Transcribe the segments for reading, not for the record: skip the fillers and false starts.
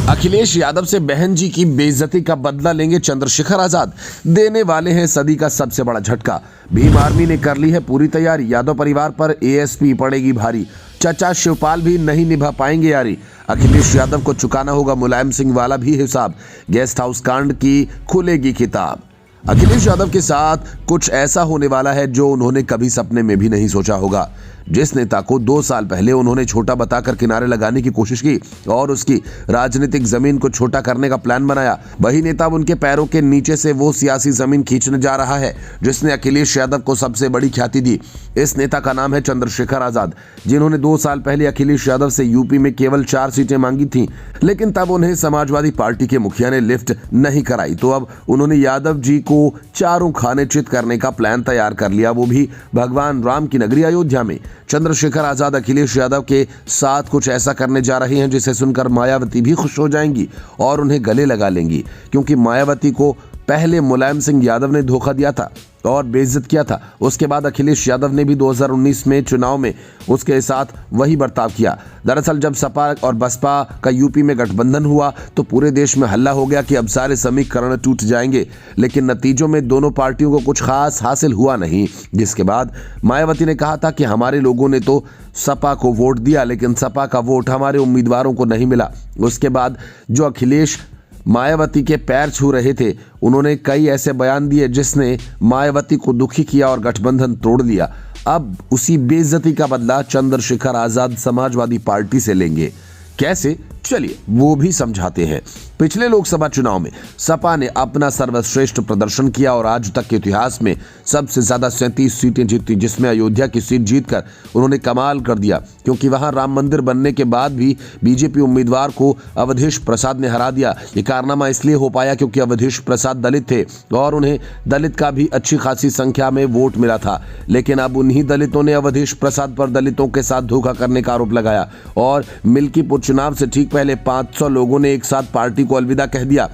अखिलेश यादव से बहन जी की बेइज्जती का बदला लेंगे चंद्रशेखर आजाद, देने वाले हैं सदी का सबसे बड़ा झटका। भीम आर्मी ने कर ली है पूरी तैयारी, यादव परिवार पर एएसपी पड़ेगी भारी, चचा शिवपाल भी नहीं निभा पाएंगे यारी। अखिलेश यादव को चुकाना होगा मुलायम सिंह वाला भी हिसाब, गेस्ट हाउस कांड की खुलेगी किताब। अखिलेश यादव के साथ कुछ ऐसा होने वाला है जो उन्होंने कभी सपने में भी नहीं सोचा होगा। जिस नेता को 2 साल पहले उन्होंने छोटा बताकर किनारे लगाने की कोशिश की और उसकी राजनीतिक जमीन को छोटा करने का प्लान बनाया, वही नेता उनके पैरों के नीचे से वो सियासी जमीन खींचने जा रहा है जिसने अखिलेश यादव को सबसे बड़ी ख्याति दी। इस नेता का नाम है चंद्रशेखर आजाद, जिन्होंने 2 साल पहले अखिलेश यादव से यूपी में केवल 4 सीटें मांगी थीं, लेकिन तब उन्हें समाजवादी पार्टी के मुखिया ने लिफ्ट नहीं कराई, तो अब उन्होंने यादव जी को चारों खाने चित करने का प्लान तैयार कर लिया, वो भी भगवान राम की नगरी अयोध्या में। चंद्रशेखर आजाद अखिलेश यादव के साथ कुछ ऐसा करने जा रहे हैं जिसे सुनकर मायावती भी खुश हो जाएंगी और उन्हें गले लगा लेंगी, क्योंकि मायावती को पहले मुलायम सिंह यादव ने धोखा दिया था और बेइज्जत किया था। उसके बाद अखिलेश यादव ने भी 2019 में चुनाव में उसके साथ वही बर्ताव किया। दरअसल जब सपा और बसपा का यूपी में गठबंधन हुआ तो पूरे देश में हल्ला हो गया कि अब सारे समीकरण टूट जाएंगे, लेकिन नतीजों में दोनों पार्टियों को कुछ खास हासिल हुआ नहीं। जिसके बाद मायावती ने कहा था कि हमारे लोगों ने तो सपा को वोट दिया, लेकिन सपा का वोट हमारे उम्मीदवारों को नहीं मिला। उसके बाद जो अखिलेश मायावती के पैर छू रहे थे, उन्होंने कई ऐसे बयान दिए जिसने मायावती को दुखी किया और गठबंधन तोड़ लिया। अब उसी बेइज्जती का बदला चंद्रशेखर आजाद समाजवादी पार्टी से लेंगे। कैसे, चलिए वो भी समझाते हैं। पिछले लोकसभा चुनाव में सपा ने अपना सर्वश्रेष्ठ प्रदर्शन किया और आज तक के इतिहास में सबसे ज्यादा 37 सीटें जीती, जिसमें अयोध्या की सीट जीतकर उन्होंने कमाल कर दिया, क्योंकि वहां राम मंदिर बनने के बाद भी बीजेपी उम्मीदवार को अवधेश प्रसाद ने हरा दिया। ये कारनामा इसलिए हो पाया क्योंकि अवधेश प्रसाद दलित थे और उन्हें दलित का भी अच्छी खासी संख्या में वोट मिला था। लेकिन अब उन्हीं दलितों ने अवधेश प्रसाद पर दलितों के साथ धोखा करने का आरोप लगाया और मिल्कीपुर चुनाव से ठीक पहले 500 लोगों ने एक साथ पार्टी को अलविदा कह दिया।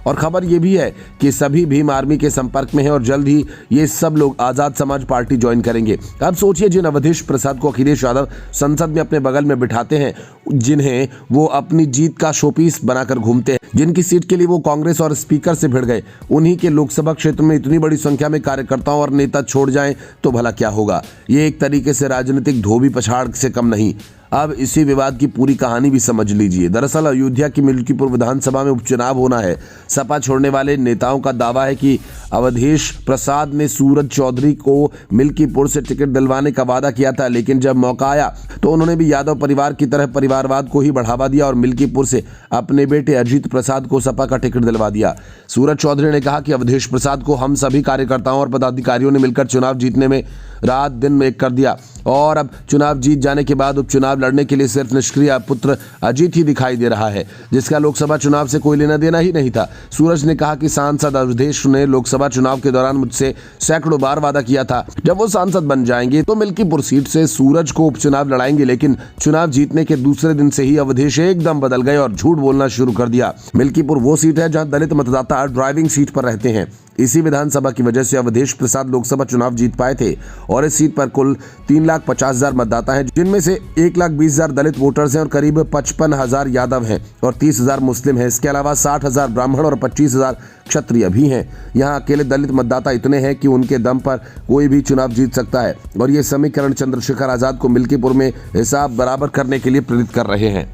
और खबर यह भी है कि सभी भीम आर्मी के संपर्क में हैं और जल्द ही ये सब लोग आजाद समाज पार्टी ज्वाइन करेंगे। अब सोचिए, जिन अवधेश प्रसाद को अखिलेश यादव संसद में अपने बगल में बिठाते हैं, जिन्हें वो अपनी जीत का शोपीस बनाकर घूमते हैं, जिनकी सीट के लिए वो कांग्रेस और स्पीकर से भिड़ गए, उन्हीं के लोकसभा क्षेत्र में इतनी बड़ी संख्या में कार्यकर्ताओं और नेता छोड़ जाएं तो भला क्या होगा। ये एक तरीके से राजनीतिक धोबी पछाड़ से कम नहीं। अब इसी विवाद की पूरी कहानी भी समझ लीजिए। दरअसल अयोध्या की मिल्कीपुर विधानसभा में उपचुनाव होना है। सपा छोड़ने वाले नेताओं का दावा है कि अवधेश प्रसाद ने सूरज चौधरी को मिल्कीपुर से टिकट दिलवाने का वादा किया था, लेकिन जब मौका आया तो उन्होंने भी यादव परिवार की तरह परिवारवाद को ही बढ़ावा दिया और मिल्कीपुर से अपने बेटे अजीत प्रसाद को सपा का टिकट दिलवा दिया। सूरज चौधरी ने कहा कि अवधेश प्रसाद को हम सभी कार्यकर्ताओं और पदाधिकारियों ने मिलकर चुनाव जीतने में रात दिन एक कर दिया और अब चुनाव जीत जाने के बाद उपचुनाव लड़ने के लिए सिर्फ निष्क्रिय पुत्र अजीत ही दिखाई दे रहा है, जिसका लोकसभा चुनाव से कोई लेना देना ही नहीं था। सूरज ने कहा कि सांसद अवधेश ने लोकसभा चुनाव के दौरान मुझसे सैकड़ों बार वादा किया था, जब वो सांसद बन जाएंगे तो मिल्कीपुर सीट से सूरज को उपचुनाव लड़ाएंगे, लेकिन चुनाव जीतने के दूसरे दिन से ही अवधेश एकदम बदल गए और झूठ बोलना शुरू कर दिया। मिल्कीपुर वो सीट है जहां दलित मतदाता ड्राइविंग सीट पर रहते हैं। इसी विधानसभा की वजह से अवधेश प्रसाद लोकसभा चुनाव जीत पाए थे और इस सीट पर कुल 3,50,000 मतदाता हैं, जिनमें से 1,20,000 दलित वोटर्स हैं और करीब 55,000 यादव हैं और 30,000 मुस्लिम हैं। इसके अलावा 60,000 ब्राह्मण और 25,000 क्षत्रिय भी हैं। यहाँ अकेले दलित मतदाता इतने हैं कि उनके दम पर कोई भी चुनाव जीत सकता है और ये समीकरण चंद्रशेखर आजाद को मिल्कीपुर में हिसाब बराबर करने के लिए प्रेरित कर रहे हैं।